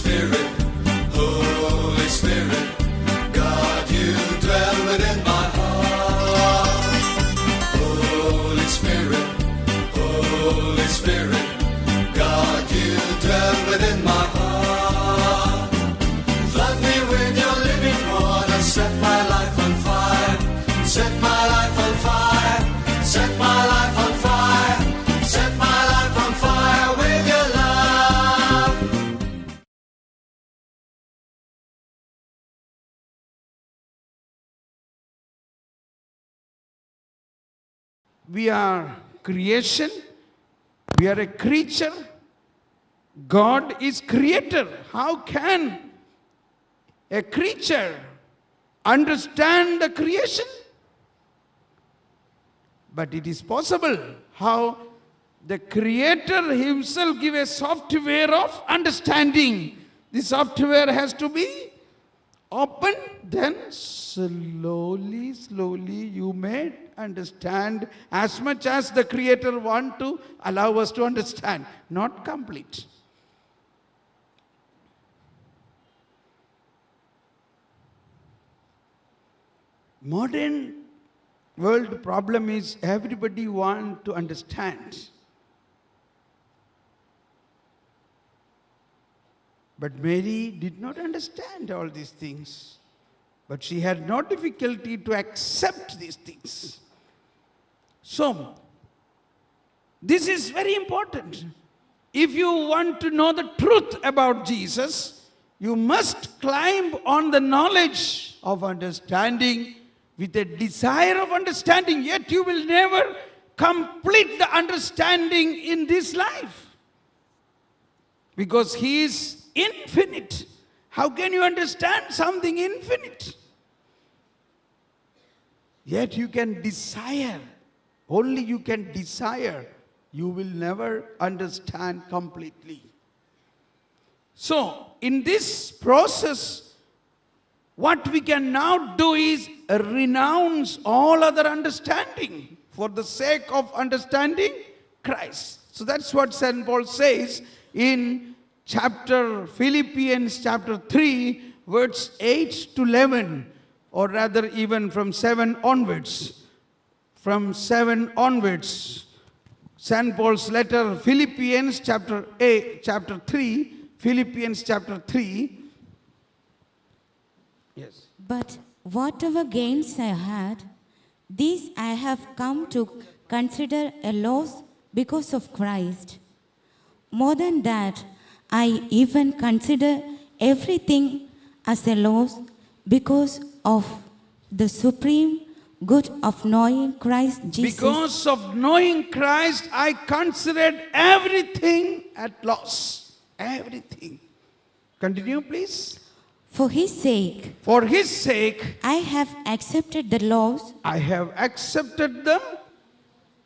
Spirit, Holy Spirit, God, you dwell within my heart. Holy Spirit, Holy Spirit, God, you dwell within my heart. Flood me with your living water, set my life on fire, set my life on fire, set my life on fire, set my life on fire with your love. We are creation. We are a creature. God is creator. How can a creature understand the creation? But it is possible how the creator himself give a software of understanding. The software has to be open, then slowly you may understand as much as the creator want to allow us to understand, not complete. Modern world problem is everybody want to understand. But Mary did not understand all these things. But she had no difficulty to accept these things. So, this is very important. If you want to know the truth about Jesus, you must climb on the knowledge of understanding with a desire of understanding. Yet you will never complete the understanding in this life. Because He is infinite. How can you understand something infinite? Yet you can desire. Only you can desire. You will never understand completely. So, in this process, what we can now do is renounce all other understanding for the sake of understanding Christ. So that's what St. Paul says in Philippians chapter 3, verse 8 to 11, or rather even from 7 onwards. From 7 onwards, St. Paul's letter, Philippians chapter 3, Philippians chapter 3. Yes. But whatever gains I had, these I have come to consider a loss because of Christ. More than that, I even consider everything as a loss because of the supreme good of knowing Christ Jesus. Because of knowing Christ, I considered everything at loss. Everything. Continue, please. For His sake, I have accepted the loss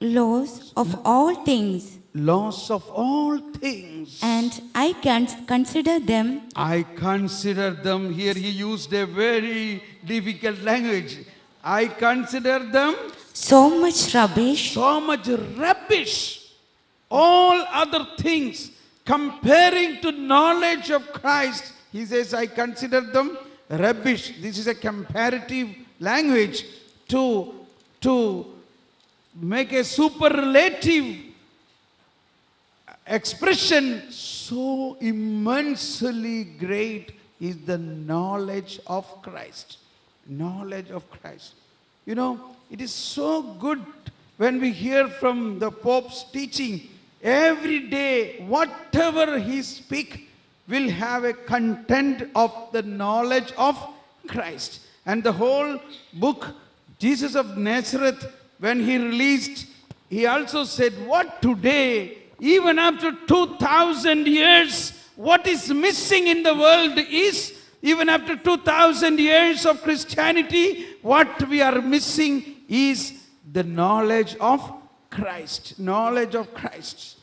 loss of all things. Loss of all things. And I can consider them. Here he used a very difficult language. I consider them so much rubbish. All other things comparing to knowledge of Christ. He says, I consider them rubbish. This is a comparative language to make a superlative expression. So immensely great is the knowledge of Christ. Knowledge of Christ. You know, it is so good when we hear from the Pope's teaching. Every day, whatever he speaks will have a content of the knowledge of Christ. And the whole book, Jesus of Nazareth, when he released, he also said, what today, even after 2,000 years, what is missing in the world is, even after 2,000 years of Christianity, what we are missing is the knowledge of Christ. Knowledge of Christ.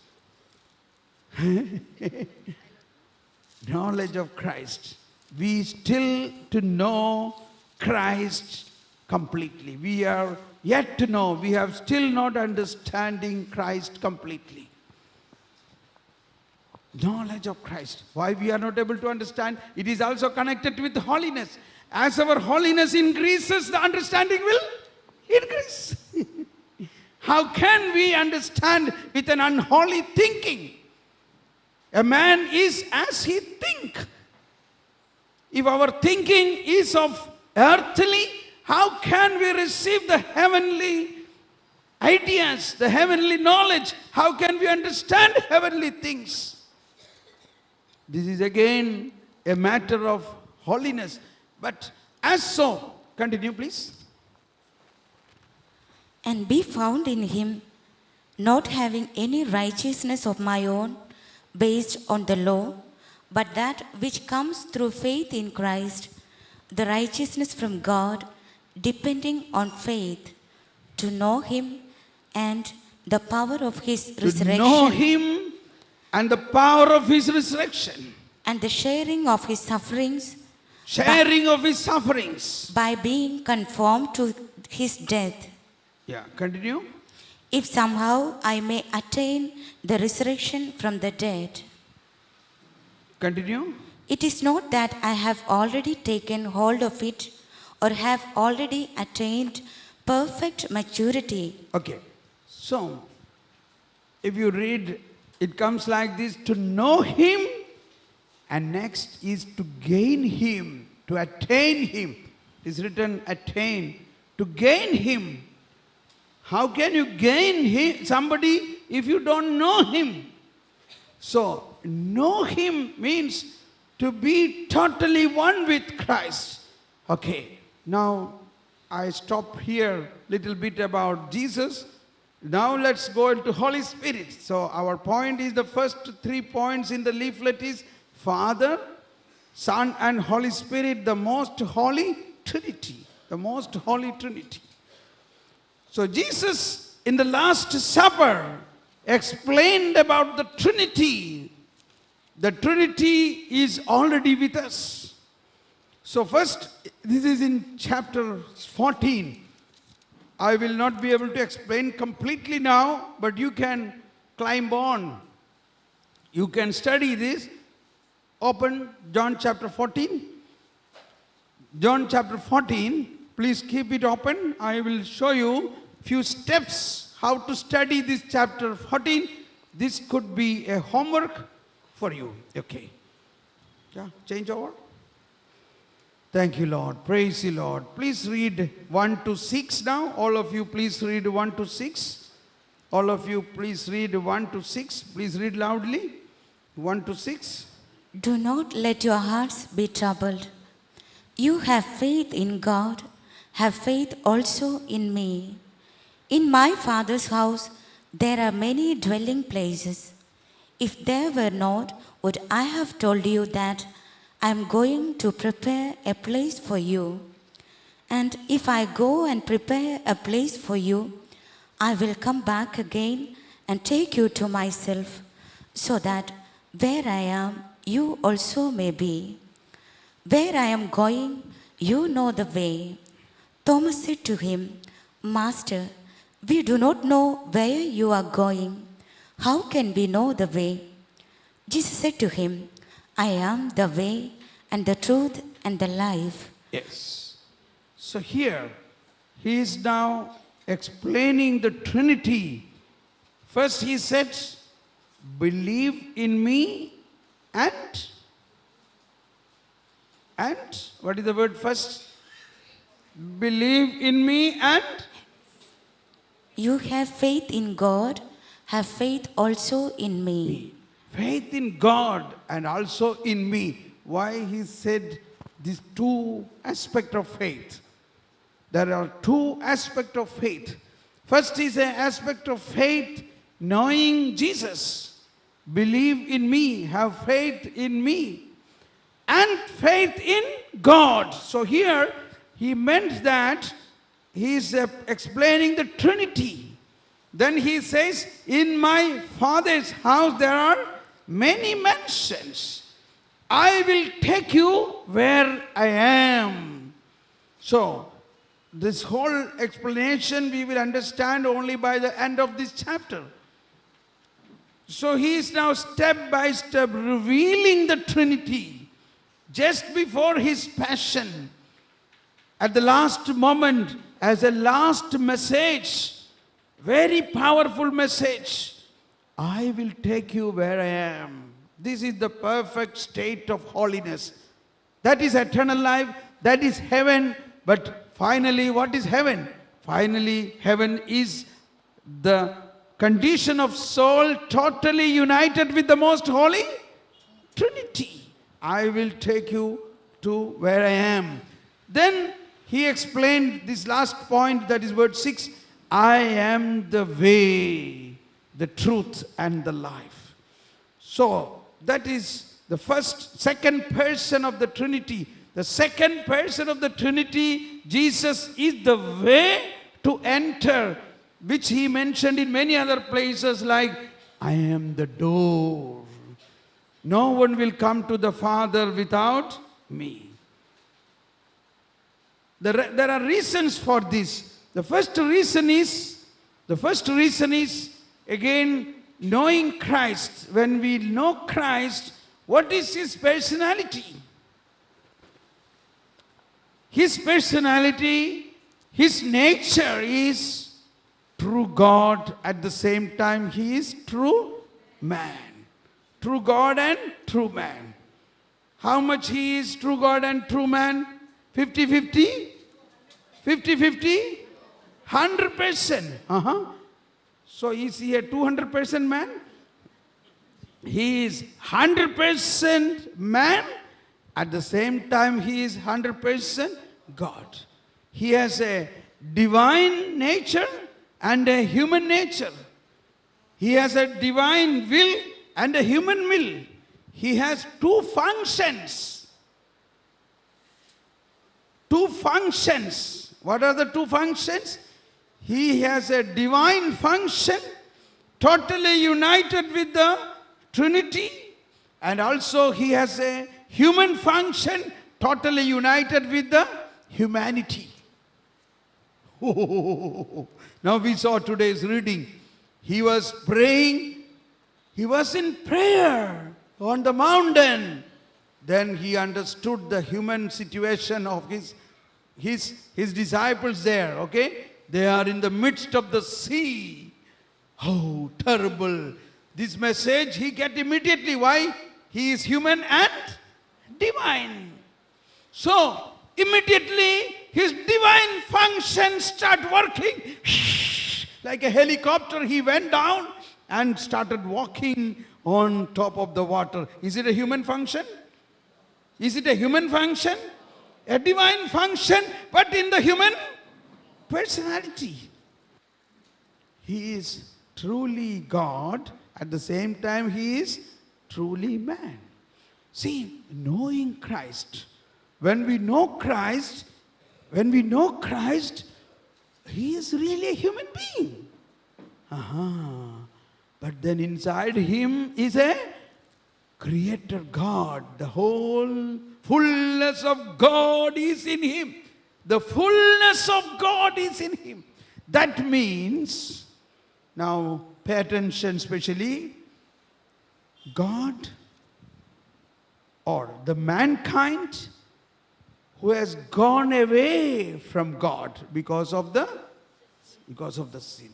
Knowledge of Christ. We still to know Christ completely. We are yet to know. We have still not understanding Christ completely. knowledge of Christ. Why we are not able to understand? It is also connected with holiness. As our holiness increases, the understanding will increase. How can we understand with an unholy thinking? A man is as he think. If our thinking is of earthly, how can we receive the heavenly ideas, the heavenly knowledge? How can we understand heavenly things? This is again a matter of holiness. But as so, continue please. And be found in him, not having any righteousness of my own based on the law, but that which comes through faith in Christ, the righteousness from God, depending on faith, to know him and the power of his resurrection. To know him and the power of his resurrection. And the sharing of his sufferings. Sharing of his sufferings. By being conformed to his death. Yeah, continue. If somehow I may attain the resurrection from the dead. Continue. It is not that I have already taken hold of it or have already attained perfect maturity. Okay. So, if you read, it comes like this: to know him, and next is to gain him, to attain him. It is written attain, to gain him. How can you gain him, somebody if you don't know him? So, know him means to be totally one with Christ. Okay, now I stop here little bit about Jesus. Now let's go into Holy Spirit. So our point is, the first 3 points in the leaflet is Father, Son and Holy Spirit, the most holy Trinity. The most holy Trinity. So Jesus in the Last Supper explained about the Trinity. The Trinity is already with us. So first, this is in chapter 14. I will not be able to explain completely now, but you can climb on. You can study this. Open John chapter 14. John chapter 14. Please keep it open. I will show you few steps how to study this chapter 14. This could be a homework for you. Okay. Yeah, change over. Thank you, Lord. Praise you, Lord. Please read 1 to 6 now. All of you, please read 1 to 6. All of you, please read 1 to 6. Please read loudly. 1 to 6. Do not let your hearts be troubled. You have faith in God. Have faith also in me. In my Father's house, there are many dwelling places. If there were not, would I have told you that I am going to prepare a place for you? And if I go and prepare a place for you, I will come back again and take you to myself, so that where I am, you also may be. Where I am going, you know the way. Thomas said to him, Master, we do not know where you are going. How can we know the way? Jesus said to him, I am the way and the truth and the life. Yes. So here, he is now explaining the Trinity. First he said, believe in me and what is the word first? Believe in me and you have faith in God, have faith also in me. Faith in God and also in me. Why he said these two aspects of faith? There are two aspects of faith. First is an aspect of faith, knowing Jesus. Believe in me, have faith in me. And faith in God. So here he meant that he is explaining the Trinity. Then he says, in my Father's house there are many mansions. I will take you where I am. So, this whole explanation we will understand only by the end of this chapter. So he is now step by step revealing the Trinity just before his passion. At the last moment, as a last message, very powerful message, I will take you where I am. This is the perfect state of holiness. That is eternal life, that is heaven. But finally, what is heaven? Finally, heaven is the condition of soul totally united with the most holy Trinity. I will take you to where I am. Then he explained this last point, that is word 6. I am the way, the truth, and the life. So, that is the second person of the Trinity. The second person of the Trinity, Jesus, is the way to enter, which he mentioned in many other places, like, I am the door. No one will come to the Father without me. There are reasons for this. The first reason is, again, knowing Christ. When we know Christ, what is his personality? His personality, his nature is true God. At the same time, he is true man. True God and true man. How much he is true God and true man? 50-50? 50-50? 100%. So is he a 200% man? He is 100% man. At the same time, he is 100% God. He has a divine nature and a human nature. He has a divine will and a human will. He has two functions. Two functions. What are the two functions? He has a divine function, totally united with the Trinity, and also he has a human function, totally united with the humanity. Now we saw today's reading. He was praying. He was in prayer on the mountain. Then he understood the human situation of his disciples there, okay? They are in the midst of the sea. Oh, terrible. This message he get immediately. Why? He is human and divine. So, immediately his divine functions start working. Like a helicopter, he went down and started walking on top of the water. Is it a human function? Is it a human function? A divine function, but in the human personality. He is truly God. At the same time, he is truly man. See, knowing Christ. When we know Christ, he is really a human being. But then inside him is a creator God. The whole fullness of God is in him. The fullness of God is in him. That means, now pay attention especially, God or the mankind who has gone away from God because of the sin.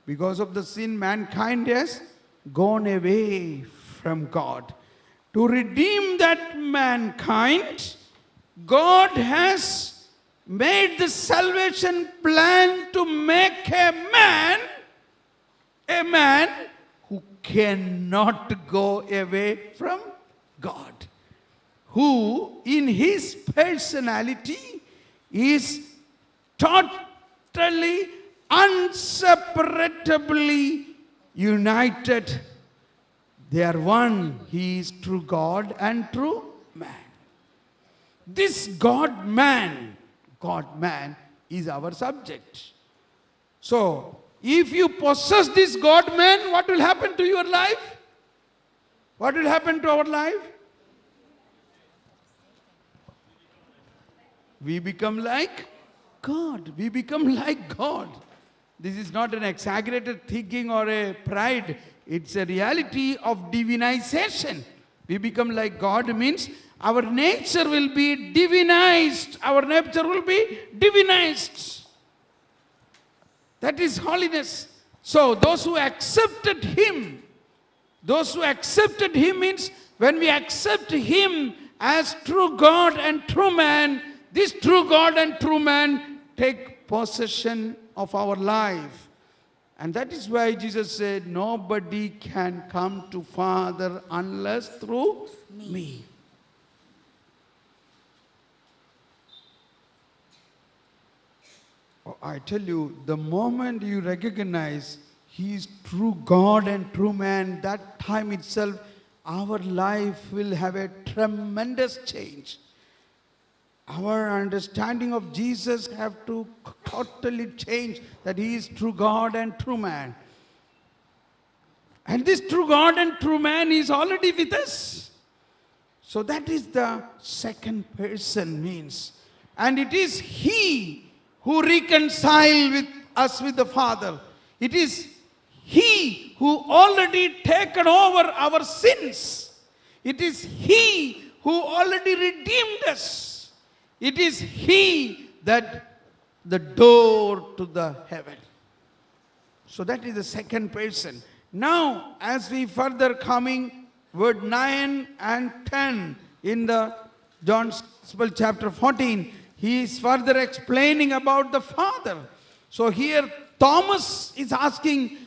Because of the sin, mankind has gone away from God. To redeem that mankind, God has made the salvation plan to make a man who cannot go away from God, who in his personality is totally, inseparably united. They are one. He is true God and true man. This God-man is our subject. So, if you possess this God-man, what will happen to your life? What will happen to our life? We become like God. We become like God. This is not an exaggerated thinking or a pride. It's a reality of divinization. We become like God means our nature will be divinized. Our nature will be divinized. That is holiness. So those who accepted Him means when we accept Him as true God and true man, this true God and true man take possession of our life. And that is why Jesus said, nobody can come to Father unless through me. Oh, I tell you, the moment you recognize He is true God and true man, that time itself, our life will have a tremendous change. Our understanding of Jesus have to totally change, that He is true God and true man. And this true God and true man is already with us. So that is the second person means. And it is He who reconciled with us with the Father. It is He who already taken over our sins. It is He who already redeemed us. It is He that the door to the heaven. So that is the second person. Now, as we further coming, word 9 and 10 in the John's Gospel chapter 14, he is further explaining about the Father. So here Thomas is asking,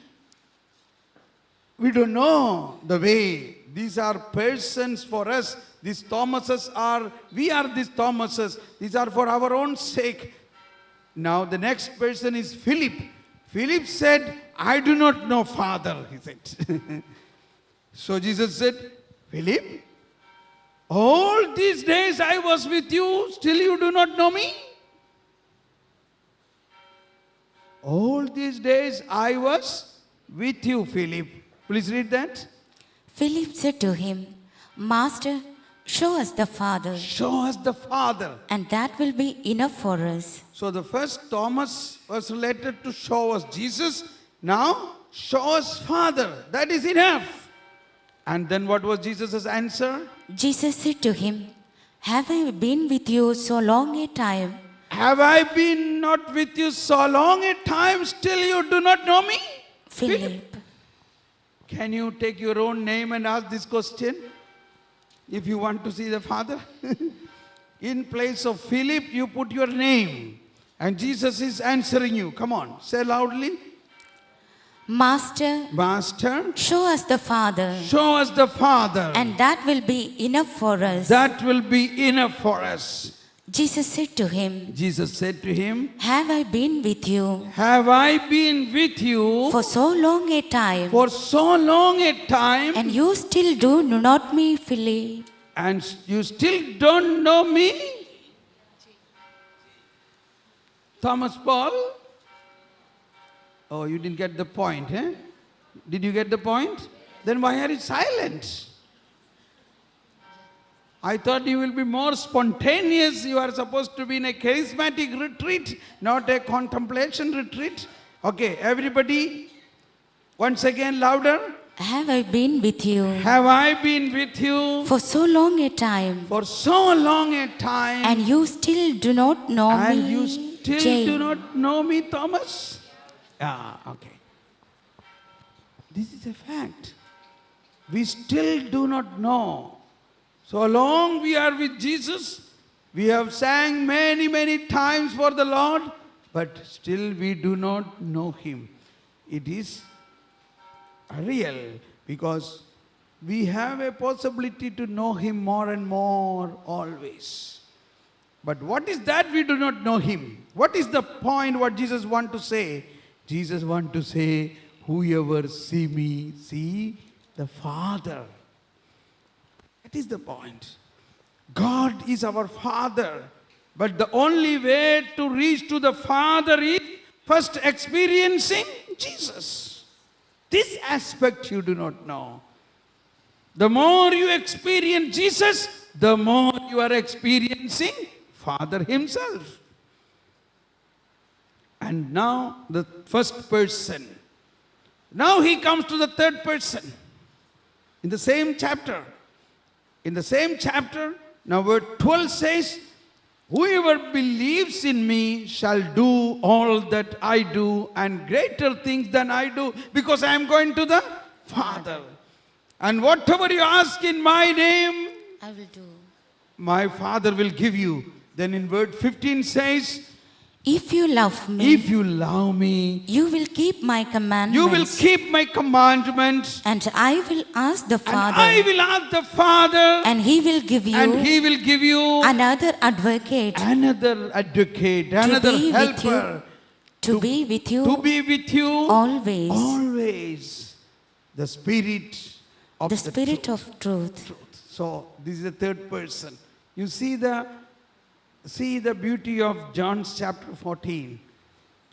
we don't know the way. These are persons for us. These Thomases are, we are these Thomases. These are for our own sake. Now the next person is Philip. Philip said, I do not know Father, he said. So Jesus said, Philip, all these days I was with you, still you do not know me? All these days I was with you, Philip. Please read that. Philip said to him, Master, show us the Father, Show us the Father. and that will be enough for us. So the first Thomas was related to show us Jesus. Now, show us Father. That is enough. And then what was Jesus' answer? Jesus said to him, Have I been with you so long a time? Have I been not with you so long a time, still you do not know me? Philip, Can you take your own name and ask this question? If you want to see the Father. In place of Philip, you put your name. And Jesus is answering you. Come on, say loudly. Master, Master, show us the Father, show us the Father. and that will be enough for us. That will be enough for us. Jesus said to him, Jesus said to him, Have I been with you have I been with you for so long a time, for so long a time, and you still do not me, Philip? and you still don't know me? Thomas Paul? Oh, you didn't get the point, eh? Did you get the point? Then why are you silent? I thought you will be more spontaneous. You are supposed to be in a charismatic retreat, not a contemplation retreat. Okay, everybody, once again louder. Have I been with you Have I been with you for so long a time, for so long a time, and you still do not know and me? you still Jane. do not know me, Thomas? Ah, okay. This is a fact. We still do not know. So long we are with Jesus, we have sang many, many times for the Lord, but still we do not know Him. It is real because we have a possibility to know Him more and more always. But what is that we do not know Him? What is the point what Jesus want to say? Jesus want to say, whoever see me, see the Father. That is the point. God is our Father. But the only way to reach to the Father is first experiencing Jesus. This aspect you do not know. The more you experience Jesus, the more you are experiencing Father Himself. And now the first person. Now he comes to the third person. In the same chapter. In the same chapter, now verse 12 says, whoever believes in me shall do all that I do and greater things than I do, because I am going to the Father. And whatever you ask in my name, I will do. my Father will give you. Then in verse 15 says, If you love me, if you love me, you will keep my commandments. you will keep my commandments. And I will ask the And Father, I will ask the Father, and he will give you and he will give you another advocate another advocate, another be with helper to be with you to be with you always. always. The Spirit of The Spirit truth. of truth. So this is the third person. You see the beauty of John's chapter 14.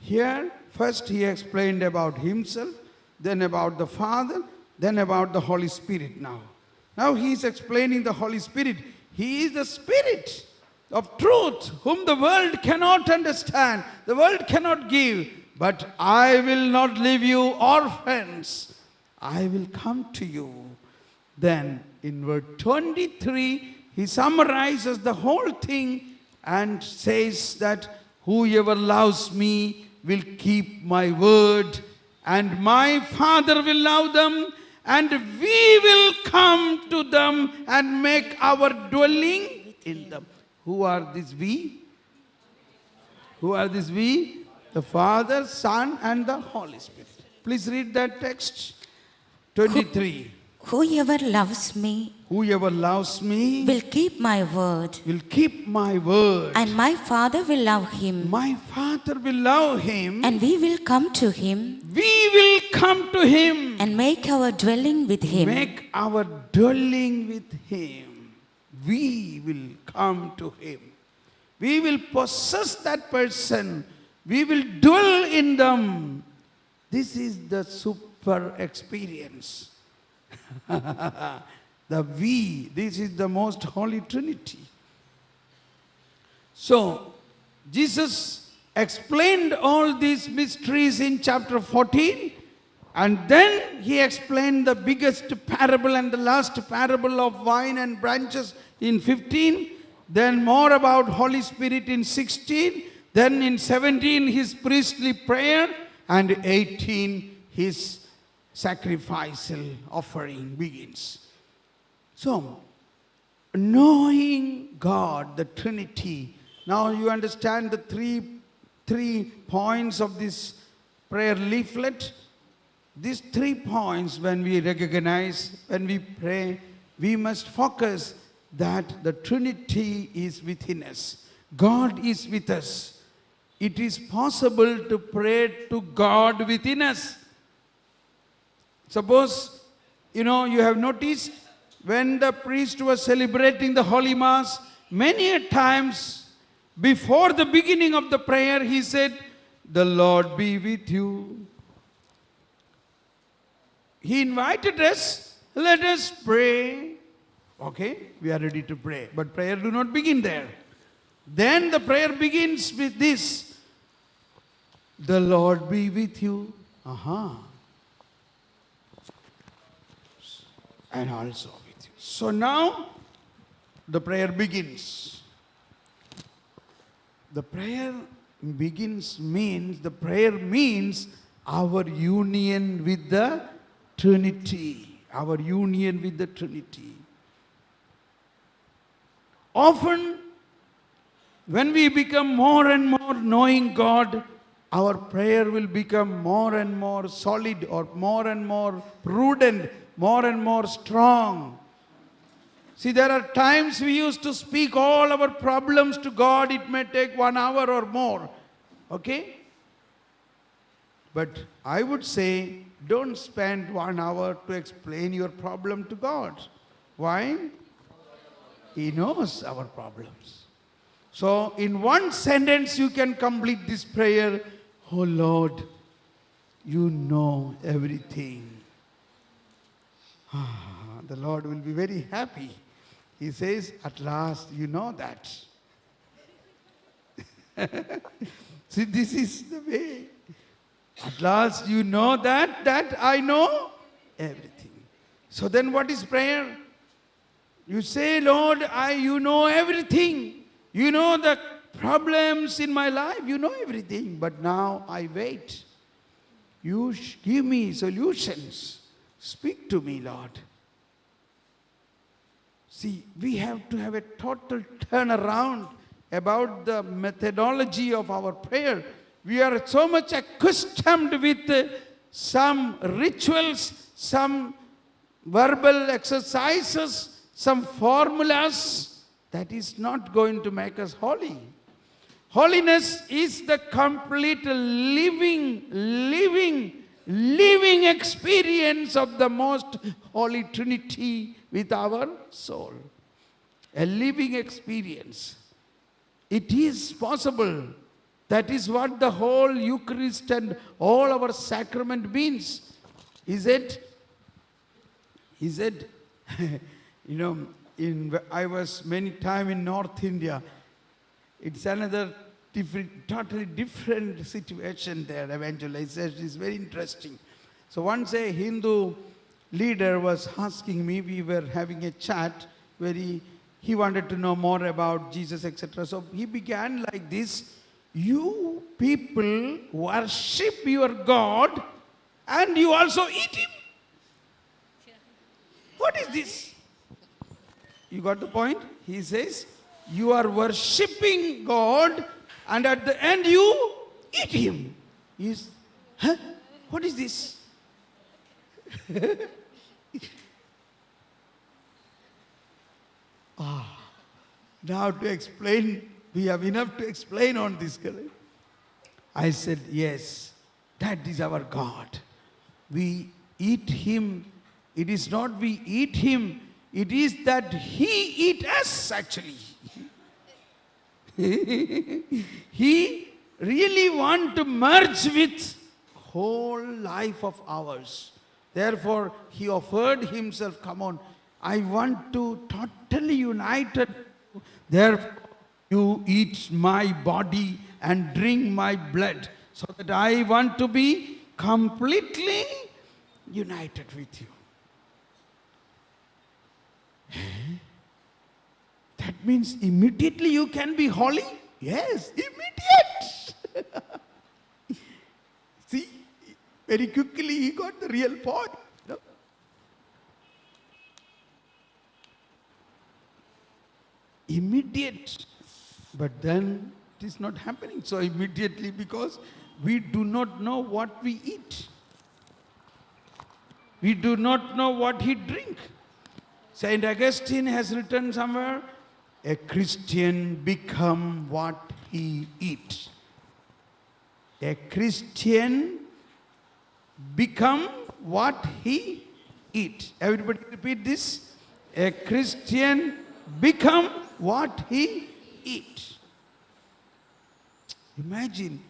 Here, first he explained about himself, then about the Father, then about the Holy Spirit now. Now he is explaining the Holy Spirit. He is the Spirit of truth, whom the world cannot understand, the world cannot give. But I will not leave you orphans. I will come to you. Then in verse 23, he summarizes the whole thing and says that whoever loves me will keep my word, and my Father will love them, and we will come to them and make our dwelling in them. Who are these we? Who are these we? The Father, Son, and the Holy Spirit. Please read that text. 23. Whoever loves me Whoever loves me will keep my word, will keep my word. and my Father will love him, My Father will love him. and we will come to him We will come to him. and make our dwelling with him. Make our dwelling with him. We will come to him. We will possess that person. We will dwell in them. This is the super experience. This is the most holy Trinity. So, Jesus explained all these mysteries in chapter 14, and then he explained the biggest parable and the last parable of wine and branches in 15, then more about Holy Spirit in 16, then in 17 his priestly prayer, and 18 his sacrificial offering begins. So, knowing God, the Trinity. Now you understand the three points of this prayer leaflet. These 3 points, when we recognize, when we pray, we must focus that the Trinity is within us. God is with us. It is possible to pray to God within us. Suppose, you have noticed when the priest was celebrating the Holy Mass, many a times before the beginning of the prayer, he said, "The Lord be with you." He invited us, let us pray. Okay, we are ready to pray. But prayer do not begin there. Then the prayer begins with this, "The Lord be with you." And also with you. So now the prayer begins. The prayer means our union with the Trinity. Our union with the Trinity. Often, when we become more and more knowing God, our prayer will become more and more solid, or more and more prudent, more and more strong. See, there are times we used to speak all our problems to God. It may take 1 hour or more. Okay? But I would say, don't spend 1 hour to explain your problem to God. Why? He knows our problems. So, in one sentence, you can complete this prayer. "Oh Lord, you know everything." The Lord will be very happy. He says, "At last you know that." See, this is the way. At last you know that I know everything. So then what is prayer? You say, Lord, you know everything. You know the problems in my life. You know everything. But now I wait. You give me solutions. Speak to me, Lord. See, we have to have a total turnaround about the methodology of our prayer. We are so much accustomed with some rituals, some verbal exercises, some formulas. That is not going to make us holy. Holiness is the complete living experience of the most holy Trinity with our soul. A living experience. It is possible. That is what the whole Eucharist and all our sacrament means. Is it? I was many times in North India. It's another totally different situation there. Evangelization is very interesting. So once a Hindu leader was asking me, we were having a chat where he wanted to know more about Jesus, etc. So he began like this: you people worship your God and you also eat him. What is this? You got the point? He says, you are worshipping God and at the end you eat him. What is this? Now to explain, we have enough to explain on this. I said, yes, that is our God. We eat him. It is not we eat him. It is that he eat us actually. He really want to merge with whole life of ours. Therefore, he offered himself, come on, I want to totally united. Therefore, you eat my body and drink my blood, so that I want to be completely united with you. That means immediately you can be holy? Yes, immediate. See, very quickly he got the real point. No? Immediate. But then it is not happening so immediately because we do not know what we eat. We do not know what he drink. Saint Augustine has written somewhere, a Christian become what he eats. A Christian become what he eats. Everybody repeat this. A Christian become what he eats. Imagine